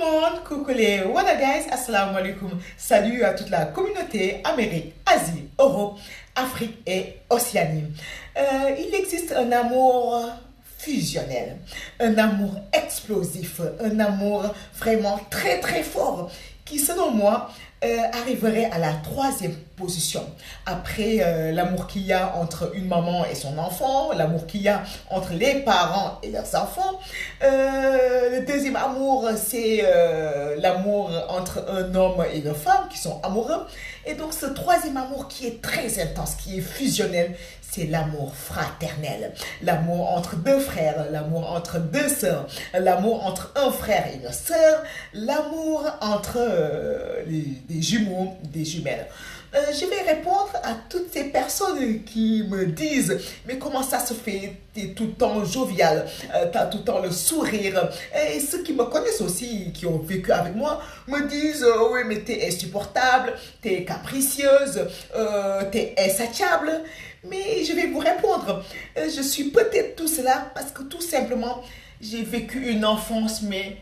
monde, coucou les Wada guys, assalamu alaikum. Salut à toute la communauté Amérique, Asie, Europe, Afrique et Océanie. Il existe un amour fusionnel, un amour explosif, un amour vraiment très très fort qui selon moi arriverait à la troisième position. Après l'amour qu'il y a entre une maman et son enfant, l'amour qu'il y a entre les parents et leurs enfants. Le deuxième amour, c'est l'amour entre un homme et une femme qui sont amoureux. Et donc ce troisième amour qui est très intense, qui est fusionnel, c'est l'amour fraternel. L'amour entre deux frères, l'amour entre deux sœurs, l'amour entre un frère et une sœur, l'amour entre des jumeaux, des jumelles. Je vais répondre à toutes ces personnes qui me disent « Mais comment ça se fait? Tu es tout le temps jovial, tu as tout le temps le sourire. » Et ceux qui me connaissent aussi, qui ont vécu avec moi, me disent « Oui, mais tu es insupportable, tu es capricieuse, tu es insatiable. » Mais je vais vous répondre. Je suis peut-être tout cela parce que tout simplement, j'ai vécu une enfance mais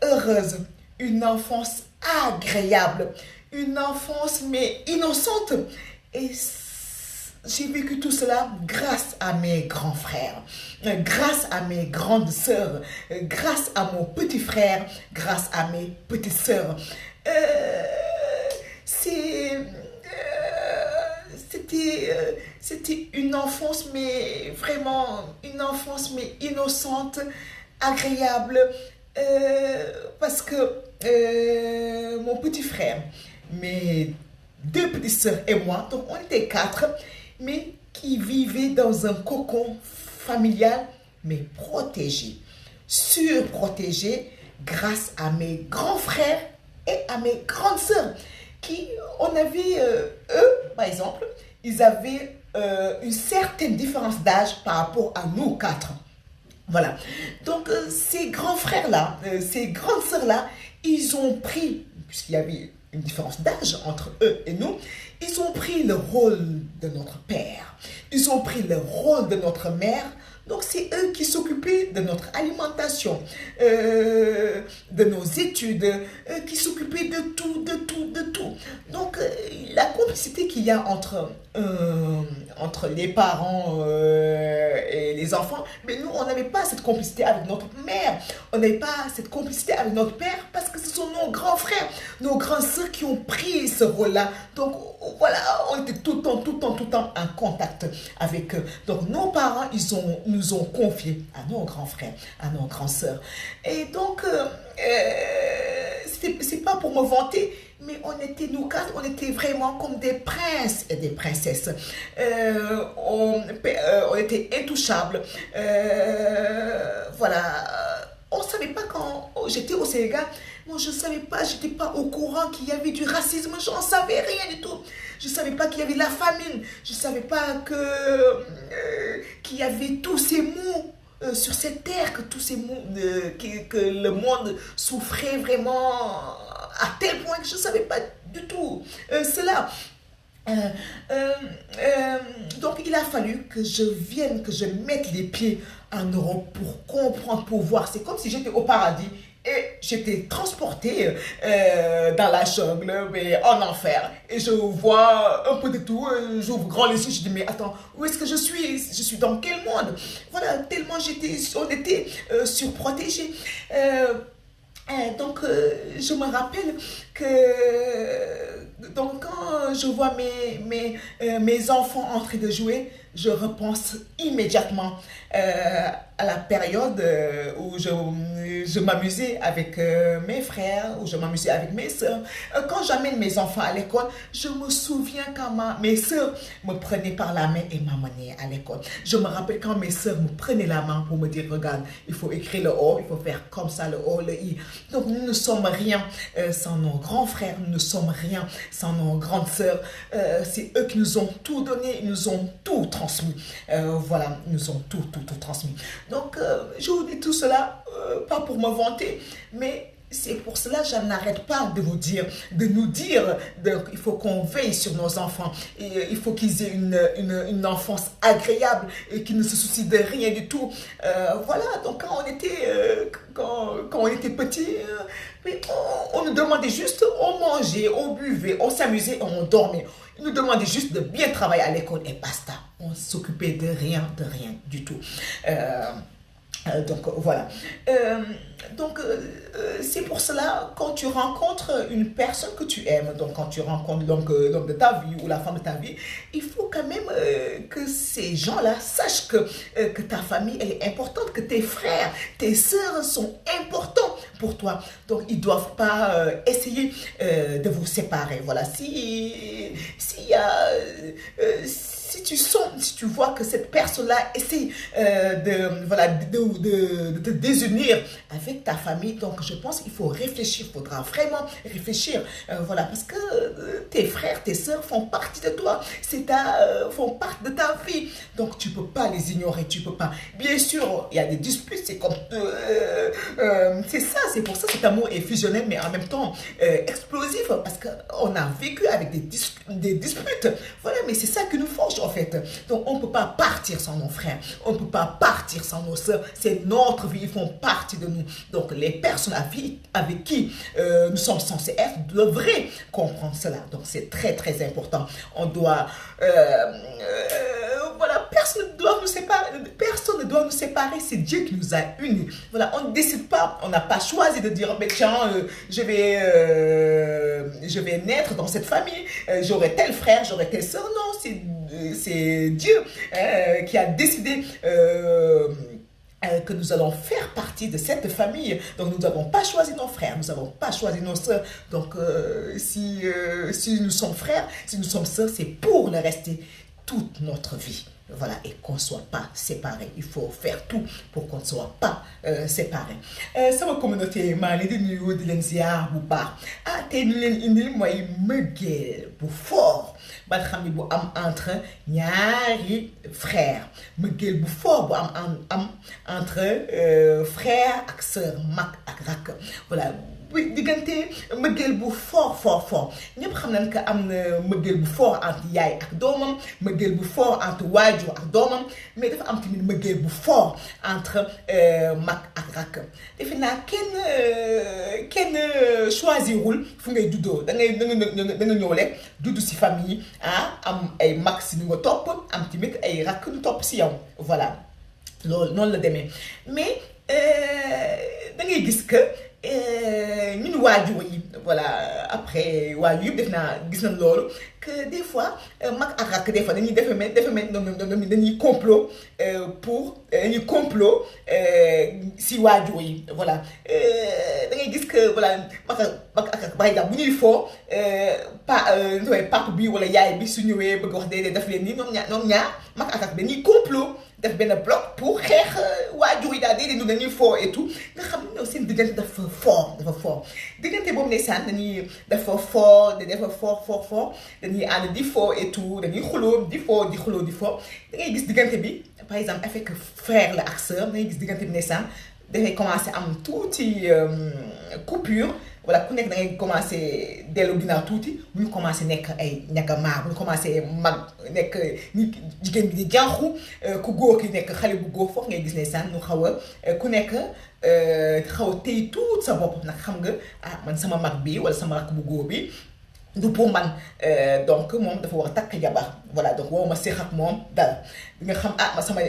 heureuse, une enfance agréable, une enfance mais innocente. Et j'ai vécu tout cela grâce à mes grands frères, grâce à mes grandes sœurs, grâce à mon petit frère, grâce à mes petites sœurs. C'était une enfance, mais vraiment une enfance, mais innocente, agréable, parce que mon petit frère, mes deux petites sœurs et moi, donc on était quatre, mais qui vivaient dans un cocon familial, mais protégé, surprotégé grâce à mes grands frères et à mes grandes sœurs, qui, on avait, eux, par exemple, ils avaient une certaine différence d'âge par rapport à nous quatre. Voilà. Donc, ces grands frères-là, ces grandes sœurs-là, ils ont pris, puisqu'il y avait une différence d'âge entre eux et nous, ils ont pris le rôle de notre père. Ils ont pris le rôle de notre mère. Donc, c'est eux qui s'occupaient de notre alimentation, de nos études, qui s'occupaient de tout, de tout, de tout. Donc, la complicité qu'il y a entre les parents et les enfants, mais nous, on n'avait pas cette complicité avec notre mère. On n'avait pas cette complicité avec notre père parce que ce sont nos grands frères, nos grandes sœurs qui ont pris ce rôle-là. Donc, voilà, on était tout le temps en contact avec eux. Donc, nos parents, nous ont confiés à nos grands frères, à nos grandes sœurs. Et donc, c'est pas pour me vanter, mais nous quatre, on était vraiment comme des princes et des princesses. On était intouchables. Voilà. On ne savait pas quand j'étais au Sénégal. Moi, je ne savais pas, je n'étais pas au courant qu'il y avait du racisme. Je n'en savais rien du tout. Je ne savais pas qu'il y avait la famine. Je ne savais pas qu'il y avait tous ces maux sur cette terre, que tous ces maux, que le monde souffrait vraiment à tel point que je ne savais pas du tout cela. Donc il a fallu que je vienne, que je mette les pieds en Europe pour comprendre, pour voir. C'est comme si j'étais au paradis et j'étais transportée dans la jungle, mais en enfer. Et je vois un peu de tout, j'ouvre grand les yeux, je dis mais attends, où est-ce que je suis? Je suis dans quel monde? Voilà, tellement on était surprotégés. Donc, je me rappelle que quand je vois mes enfants en train de jouer, je repense immédiatement à la période où je m'amusais avec mes frères, où je m'amusais avec mes soeurs. Quand j'amène mes enfants à l'école, je me souviens quand mes soeurs me prenaient par la main et m'amenaient à l'école. Je me rappelle quand mes soeurs me prenaient la main pour me dire, regarde, il faut écrire le O, il faut faire comme ça, le O, le I. Donc nous ne sommes rien sans nos grands frères, nous ne sommes rien sans nos grandes sœurs. C'est eux qui nous ont tout donné, ils nous ont tout transmis. Voilà, ils nous ont tout transmis. Donc, je vous dis tout cela, pas pour me vanter, mais c'est pour cela que je n'arrête pas de nous dire qu'il faut qu'on veille sur nos enfants. Et il faut qu'ils aient une enfance agréable et qu'ils ne se soucient de rien du tout. Voilà, donc quand quand on était petit, on nous demandait juste, on mangeait, on buvait, on s'amusait, on dormait. Ils nous demandaient juste de bien travailler à l'école et basta. On s'occupait de rien du tout. Donc voilà. C'est pour cela, quand tu rencontres une personne que tu aimes, donc quand tu rencontres l'homme de ta vie ou la femme de ta vie, il faut quand même que ces gens-là sachent que ta famille elle est importante, que tes frères, tes sœurs sont importants pour toi. Donc ils ne doivent pas essayer de vous séparer. Voilà. Si tu vois que cette personne-là essaie de te désunir avec ta famille, donc je pense qu'il faut réfléchir, il faudra vraiment réfléchir, voilà, parce que tes frères, tes sœurs font partie de toi, font partie de ta vie, donc tu peux pas les ignorer, tu peux pas. Bien sûr, il y a des disputes, c'est comme, c'est ça, c'est pour ça que cet amour est fusionnel, mais en même temps explosif, parce qu'on a vécu avec des disputes, voilà, mais c'est ça qui nous forge en fait. Donc on ne peut pas partir sans nos frères, on ne peut pas partir sans nos sœurs, c'est notre vie, ils font partie de nous. Donc les personnes avec qui nous sommes censés être devraient comprendre cela. Donc c'est très très important. On doit voilà, personne ne doit nous séparer, c'est Dieu qui nous a unis. Voilà, on ne décide pas, on n'a pas choisi de dire, mais tiens, je vais naître dans cette famille, j'aurai tel frère, j'aurai telle sœur. Non, c'est Dieu qui a décidé que nous allons faire partie de cette famille. Donc nous n'avons pas choisi nos frères, nous n'avons pas choisi nos sœurs. Donc si nous sommes frères, si nous sommes sœurs, c'est pour le rester toute notre vie. Voilà, et qu'on ne soit pas séparés. Il faut faire tout pour qu'on ne soit pas séparés. Sama communauté, maa ngi leen di nuyu di leen ziar bu baax. Tey ñu leen indil mooy mbëggeel bu fort ba xam ne bu am entre ñaari frères. Mbëggeel bu fort bu am entre frère ak sœur, mag ak rakk. Voilà. Diggante mbëggeel bu fort ñëpp xam nañ que am na mbëggeel bu fort entre yaay ak doomam, mbëggeel bu fort entre waajur ak doomam, mais dafa am tamit mbëggeel bu fort entre mag ak rakk. Defe naa kenn choisirul fu ngay juddoo da nga ñëw rek juddu si famille am ay mag si ñu nga topp, am tamit ay rakk ñu topp si yow. Voilà, loolu noonu la demee, mais da ngay gis que ñun waajur yi, voilà, après waajur yëpp def naa gis nañ loolu que des fois mag ak rakk des fois dañuy dañuy complot dañuy complot si waajur yi. Voilà, da ngay gis que voilà mag ak rakk par exemple bu ñuy foo papa bi wala yaay bi su ñëwee bëgg wax déedéet daf leen ni ñoom ñaar mag ak rakk dañuy complot def benn bloc pour xeex waajur yi daal déedéet ñu dañuy foo et tout nga xam ne seen diggante dafa fort diggante boobu ndeysaan dafa fort dañuy ànd di foo et tout, dañuy xuloo di foo da ngay gis diggante bi par exemple avec frère la ak sœur da ngay gis diggante bi ndeysaan dafay commencer am tuuti coupure. Voilà, ku nekk da ngay commencé dellu ginnaaw tuuti bu ñu commencé nekk ay ñagamaar bu ñu commencé mag nekk ni jigéen bi di jànku ku góor ki nekk xale bu góor foofu ngay gis ne sànn ñu xaw a ku nekk xaw a téye tuut sa bopp nag xam nga man sama mag bi wala sama rakk bu góor bi du pour man, donc moom dafa war a takk jabar. Voilà, donc woo ma séq ak moom dara nga xam ma sama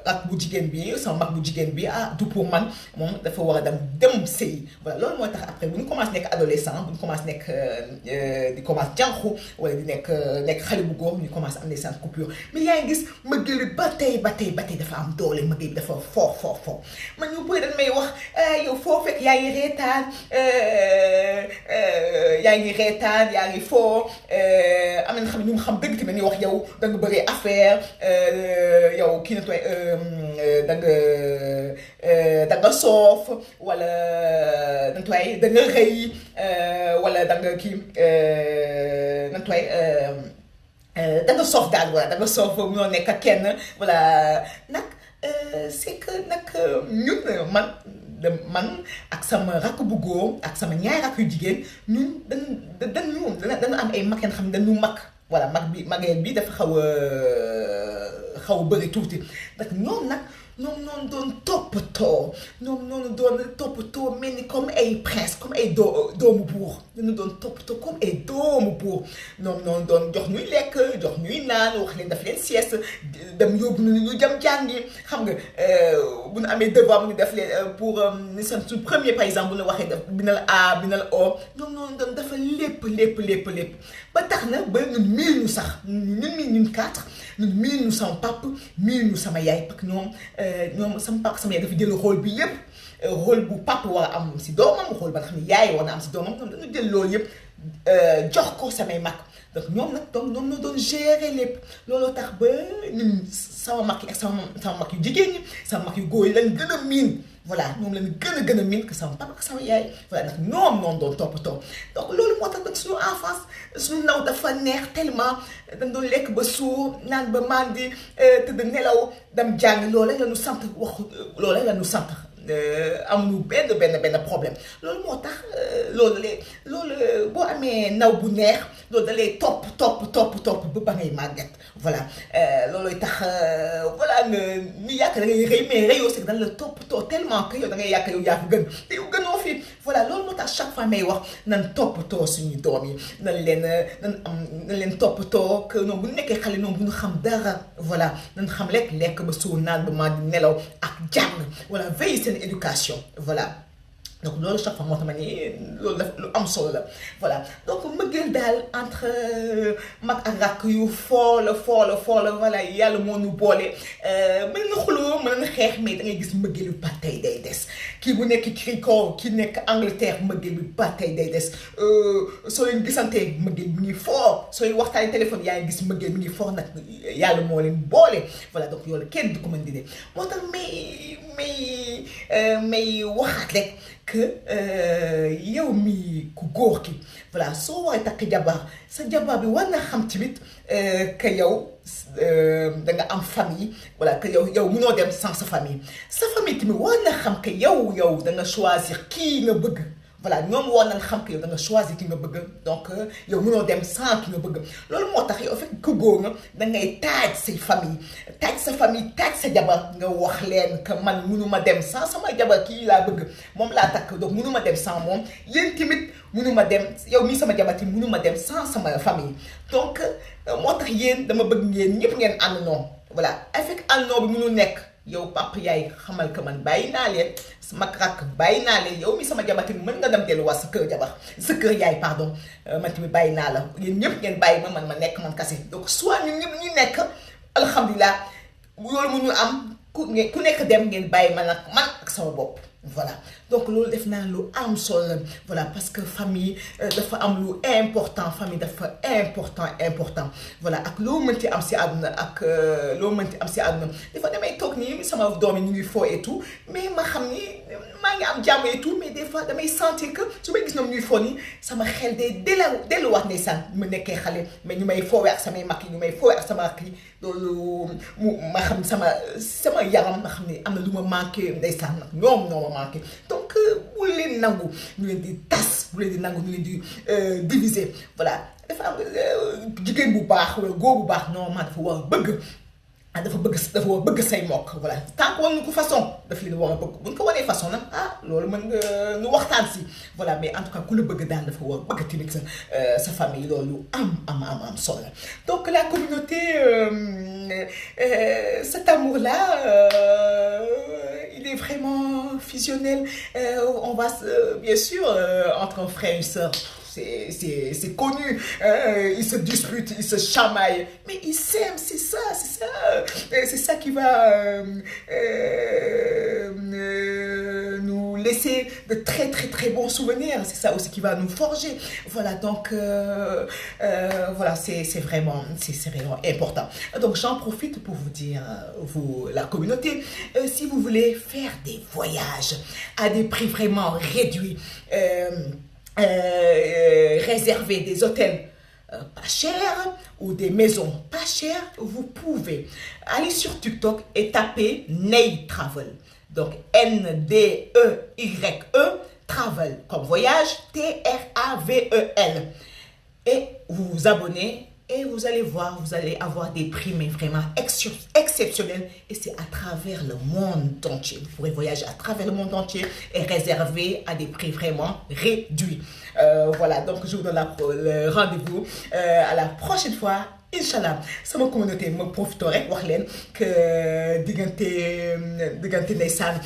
ak bu jigéen bi sama mag bu jigéen bi du pour man, moom dafa war a dem sëy. Voilà, loolu moo tax après bu ñu commencé nekk adolescent, bu ñu commencé nekk di commencé jànku wala di nekk xale bu góor ñu commencé am des coupure. Mais yaa ngi gis mbëggeel ba tey dafa am doole, mbëggeel bi dafa fort. Man ñu bëri dañ may wax yow foo fekk yaa ngi reetaan yaa ngi foo am na xam ne ñu xam dëgg tamit ni wax yow da nga bëri affaire yow kii na tooy da nga soof wala da nga rëy wala da nga kii na tooy da nga soof daal. Voilà, da nga soof munoo nekk ak kenn. Voilà, nag c'est que nag ñun man ak sama rakk bu góor ak sama ñaari rakk yu jigéen ñun dañu am ay mag yoo xam ne dañu mag. Voilà, mageel bi dafa xaw a bëri tuuti ndax ñoom nag ñoom noonu doon toppatoo ñoom noonu doon toppatoo mel ni comme ay prince comme ay doomu buur dañu doon toppatoo comme ay doomu buur ñoom noonu doon jox ñuy lekk jox ñuy naan wax leen daf leen sieste dem yóbbu ñu jëm jàngi xam nga bu ñu amee devoir bu ñu def leen pour seen premier par exemple bu ñu waxee def binal A binal O ñoom noonu doon dafa lépp ba tax na ba ñun miin ñu sax ñun 4 ñun miin ñu sama pap miin ñu sama yaay parce que ñoom sama papa sama yaay dafa jël rôle bi yëpp rôle bu papa war a am si doomam rôle ba nga xam ne yaay war na am si doomam ñoom dañu jël loolu yëpp jox ko samay mag donc ñoom nag donc ñoom ñoo doon gérer lépp looloo tax ba ñun sama mag yi ak sama mag yu jigéen ñi sama mag yu góor yi lañ gën a miin voilà ñoom lañ gën a miin que sama papa ak sama yaay voilà nag ñoom noonu doon toppatoo donc loolu moo tax nag suñu enfance suñu naw dafa neex tellement dañ doon lekk ba suur naan ba mandi tëdd nelaw dem jàng loolu la ñu sant wax loolu la ñu sant amuñu benn problème loolu moo tax loolu boo amee naw bu neex loolu da lay topp ba ngay màgget voilà loolooy tax voilà ñu yàq da ngay rëy mais rëyoo si dañ la toppatoo tellement que yow da ngay yàq yow yaa ko gën te yow gënoo fi voilà loolu moo tax chaque fois may wax nan toppatoo suñu doom yi nan leen toppatoo que ñoom bu ñu nekkee xale ñoom bu ñu xam dara voilà nan xam lekk ba suur naan ba maa di nelaw ak jàng voilà veille seen éducation voilà donc loolu chaque fois moo tax ma ni loolu la lu am solo la voilà donc mbëggeel daal entre mag ak rakk yu foo la voilà yàlla moo ñu boole mën na xuloo mën na xeex mais da ngay gis mbëggeel bi ba tey day des kii bu nekk Cricor kii nekk Angleterre mbëggeel bi ba tey day des soo leen gisantee mbëggeel mi ngi foo sooy waxtaanee téléphone yaa ngi gis mbëggeel mi ngi foo nag yàlla moo leen boole voilà donc yow la kenn du ko mën di ne moo tax may waxaat rek que yow mi ku góor ki voilà soo waree takk jabar sa jabar bi war na xam tamit que yow da nga am famille voilà que yow mënoo dem sans sa famille tamit war na xam que yow da nga choisir kii nga bëgg voilà ñoom war nañ xam que yow da nga choisir ki nga bëgg donc yow mënoo dem sans ki nga bëgg loolu moo tax yow fekk ku góor nga da ngay taaj say famille taaj sa jabar nga wax leen que man mënuma dem sans sama jabar kii laa bëgg moom laa takk donc mënuma dem sans moom yéen tamit mënuma dem yow mii sama jabar tamit mënuma dem sans sama famille donc moo tax yéen dama bëgg ngeen ñëpp ngeen ànd noonu voilà fekk ànd noonu bi mënul nekk yow papa yaay xamal que man bàyyi naa leen sama rakk bàyyi naa leen yow mi sama jabar tamit mën nga dem delluwaat sa kër yaay pardon man tamit bàyyi naa la yéen ñëpp ngeen bàyyi man ma nekk man kase donc soit ñun ñëpp ñu nekk alhamdulilah loolu mu ñu am ku nekk dem ngeen bàyyi man ak sama bopp voilà donc loolu def naa lu am solo voilà parce que famille dafa am lu important famille dafa important voilà ak loo mënti am si àdduna dafa damay toog nii sama doom yi ñu ngi foo et tout mais ma xam ni maa ngi am jàmm et tout mais des fois damay sentir que su may gis ñoom ñuy foo nii sama xel day delluwaat ndeysaan mu nekkee xale mais ñu may foowee ak samay mag yi ñu may foowee ak sama rakk yi loolu ma xam sama yaram ma xam ni am na lu ma manqué ndeysaan nag ñoom ñoo ma manqué donc bu leen nangu ñu leen di tas bu leen di nangu ñu leen di diviser voilà dafa am jigéen bu baax wala góor bu baax normalement dafa war a bëgg dafa war a bëgg say mbokk voilà tant que wan ko façon daf leen war a bëgg bu ñu ko wanee façon nag loolu mën nga ñu waxtaan si voilà mais en tout cas ku la bëgg daal dafa war a bëgg tamit sa famille loolu am solo donc la communauté cet amour-là il est vraiment fusionnel on va bien sûr entre un frère et une sœur c'est connu, ils se disputent, ils se chamaillent, mais ils s'aiment, c'est ça qui va nous laisser de très bons souvenirs, c'est ça aussi qui va nous forger, voilà, donc voilà, c'est vraiment important. Donc j'en profite pour vous dire, vous, la communauté, si vous voulez faire des voyages à des prix vraiment réduits, réserver des hôtels pas chers ou des maisons pas chères, vous pouvez aller sur TikTok et taper Ney Travel. Donc N-D-E-Y-E Travel comme voyage, T-R-A-V-E-L. Et vous vous abonnez et vous allez voir, vous allez avoir des prix mais vraiment exceptionnels et c'est à travers le monde entier. Vous pourrez voyager à travers le monde entier et réserver à des prix vraiment réduits. Voilà, donc je vous donne le rendez-vous à la prochaine fois. Inch'Allah, sama communauté ma profité rek wax leen que diggante ndeysaan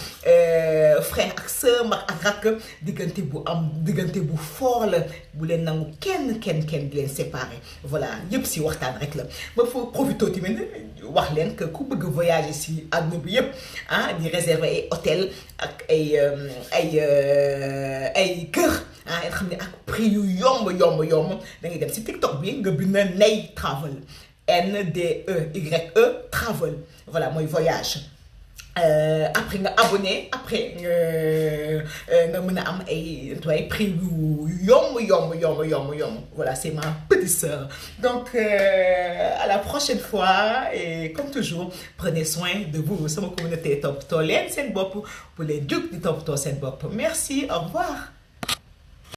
frère ak sœur mag ak rakk diggante bu fort la bu leen nangu kenn di leen séparer voilà yëpp si waxtaan rek la ma fa profité tamit wax leen que ku bëgg voyager si àdduna bi yëpp ah di réserver ay hôtel ak ay kër ah nga xam ne ak prix yu yomb da ngay dem si TikTok bi nga bind Ndeye Travel NDEYE Travel voilà mooy voyage après nga abonné après nga mën a am ay prix yu yomb voilà c'est ma petite sœur donc à la prochaine fois et comme toujours prenez soin de vous sama communauté toppatoo leen seen bopp bu leen jóg di toppatoo seen bopp merci au revoir.